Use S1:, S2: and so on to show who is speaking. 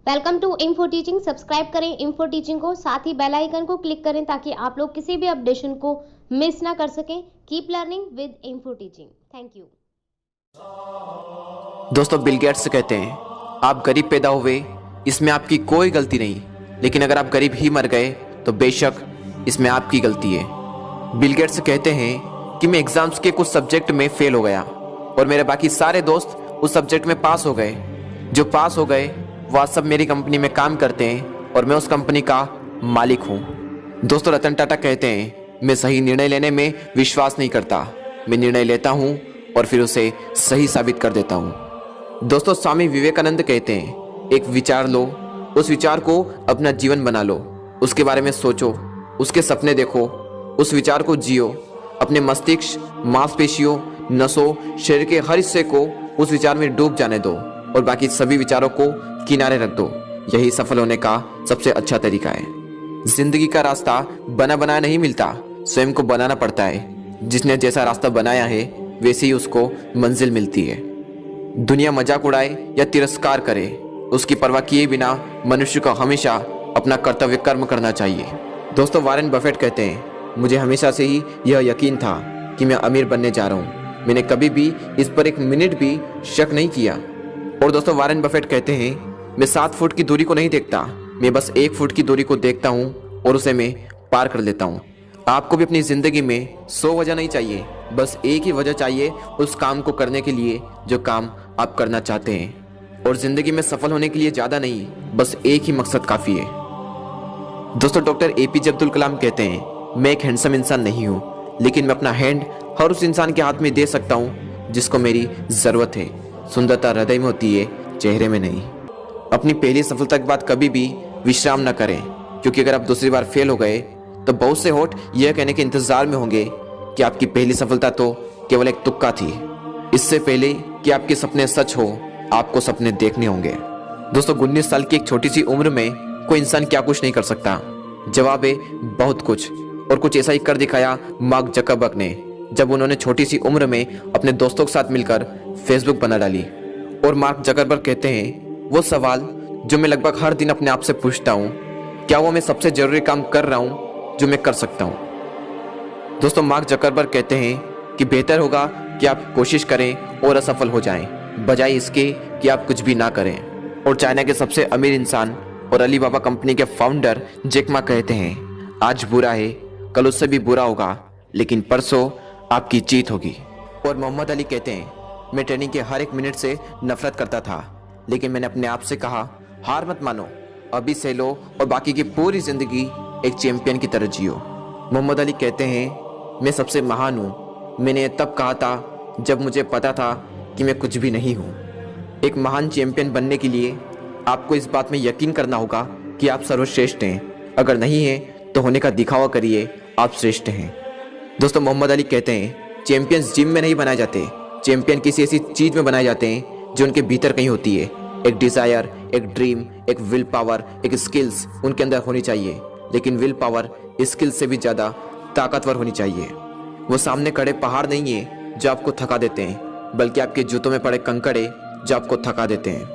S1: Welcome to Info Teaching. Subscribe करें Info Teaching को, साथ ही बेल आइकन को क्लिक करें ताकि आप लोग किसी भी अपडेशन को मिस ना कर सकें। Keep learning with info teaching. Thank you.
S2: दोस्तों, बिल गेट्स कहते हैं आप गरीब पैदा हुए इसमें आपकी कोई गलती नहीं, लेकिन अगर आप गरीब ही मर गए तो बेशक इसमें आपकी गलती है। बिल गेट्स कहते हैं कि मैं एग्जाम्स के कुछ सब्जेक्ट में फेल हो गया और मेरे बाकी सारे दोस्त उस सब्जेक्ट में पास हो गए। जो पास हो गए वो आज सब मेरी कंपनी में काम करते हैं और मैं उस कंपनी का मालिक हूँ। दोस्तों, रतन टाटा कहते हैं मैं सही निर्णय लेने में विश्वास नहीं करता, मैं निर्णय लेता हूँ और फिर उसे सही साबित कर देता हूँ। दोस्तों, स्वामी विवेकानंद कहते हैं एक विचार लो, उस विचार को अपना जीवन बना लो, उसके बारे में सोचो, उसके सपने देखो, उस विचार को जियो, अपने मस्तिष्क, मांसपेशियों, नसों, शरीर के हर हिस्से को उस विचार में डूब जाने दो और बाकी सभी विचारों को किनारे रख दो। यही सफल होने का सबसे अच्छा तरीका है। जिंदगी का रास्ता बना बनाया नहीं मिलता, स्वयं को बनाना पड़ता है। जिसने जैसा रास्ता बनाया है वैसे ही उसको मंजिल मिलती है। दुनिया मजाक उड़ाए या तिरस्कार करे, उसकी परवाह किए बिना मनुष्य को हमेशा अपना कर्तव्य कर्म करना चाहिए। दोस्तों, वॉरेन बफेट कहते हैं मुझे हमेशा से ही यह यकीन था कि मैं अमीर बनने जा रहा हूँ। मैंने कभी भी इस पर एक मिनट भी शक नहीं किया। और दोस्तों, वॉरेन बफेट कहते हैं मैं 7 फुट की दूरी को नहीं देखता, मैं बस 1 फुट की दूरी को देखता हूँ और उसे मैं पार कर लेता हूँ। आपको भी अपनी जिंदगी में 100 वजह नहीं चाहिए, बस एक ही वजह चाहिए उस काम को करने के लिए जो काम आप करना चाहते हैं। और जिंदगी में सफल होने के लिए ज्यादा नहीं, बस एक ही मकसद काफी है। दोस्तों, डॉक्टर APJ अब्दुल कलाम कहते हैं मैं एक हैंडसम इंसान नहीं हूँ, लेकिन मैं अपना हैंड हर उस इंसान के हाथ में दे सकता हूँ जिसको मेरी जरूरत है। सुंदरता हृदय में होती है, चेहरे में नहीं। अपनी पहली सफलता के बाद कभी भी विश्राम न करें, क्योंकि अगर आप दूसरी बार फेल हो गए तो बहुत से होठ यह कहने के इंतजार में होंगे कि आपकी पहली सफलता तो केवल एक तुक्का थी। इससे पहले कि आपके सपने सच हो, आपको सपने देखने होंगे। दोस्तों, 19 साल की एक छोटी सी उम्र में कोई इंसान क्या कुछ नहीं कर सकता। जवाब है बहुत कुछ, और कुछ ऐसा ही कर दिखाया मार्क जकरबर्ग ने जब उन्होंने छोटी सी उम्र में अपने दोस्तों के साथ मिलकर फेसबुक बना डाली। और मार्क जकरबर्ग कहते हैं वो सवाल जो मैं लगभग हर दिन अपने आप से पूछता हूँ, क्या वो मैं सबसे जरूरी काम कर रहा हूँ जो मैं कर सकता हूँ। दोस्तों, मार्क जकरबर्ग कहते हैं कि बेहतर होगा कि आप कोशिश करें और असफल हो जाएं, बजाय इसके कि आप कुछ भी ना करें। और चाइना के सबसे अमीर इंसान और अलीबाबा कंपनी के फाउंडर जैक मा कहते हैं आज बुरा है, कल उससे भी बुरा होगा, लेकिन परसों आपकी जीत होगी। और मोहम्मद अली कहते हैं मैं ट्रेनिंग के हर एक मिनट से नफरत करता था, लेकिन मैंने अपने आप से कहा हार मत मानो, अभी से लो और बाकी की पूरी जिंदगी एक चैंपियन की तरह जियो। मोहम्मद अली कहते हैं मैं सबसे महान हूँ, मैंने तब कहा था जब मुझे पता था कि मैं कुछ भी नहीं हूँ। एक महान चैंपियन बनने के लिए आपको इस बात में यकीन करना होगा कि आप सर्वश्रेष्ठ हैं। अगर नहीं है तो होने का दिखावा करिए आप श्रेष्ठ हैं। दोस्तों, मोहम्मद अली कहते हैं चैंपियंस जिम में नहीं बनाए जाते, चैंपियन किसी ऐसी चीज में बनाए जाते हैं जो उनके भीतर कहीं होती है। एक डिजायर, एक ड्रीम, एक विल पावर, एक स्किल्स उनके अंदर होनी चाहिए, लेकिन विल पावर स्किल्स से भी ज्यादा ताकतवर होनी चाहिए। वो सामने खड़े पहाड़ नहीं है जो आपको थका देते हैं, बल्कि आपके जूतों में पड़े कंकड़ है जो आपको थका देते हैं।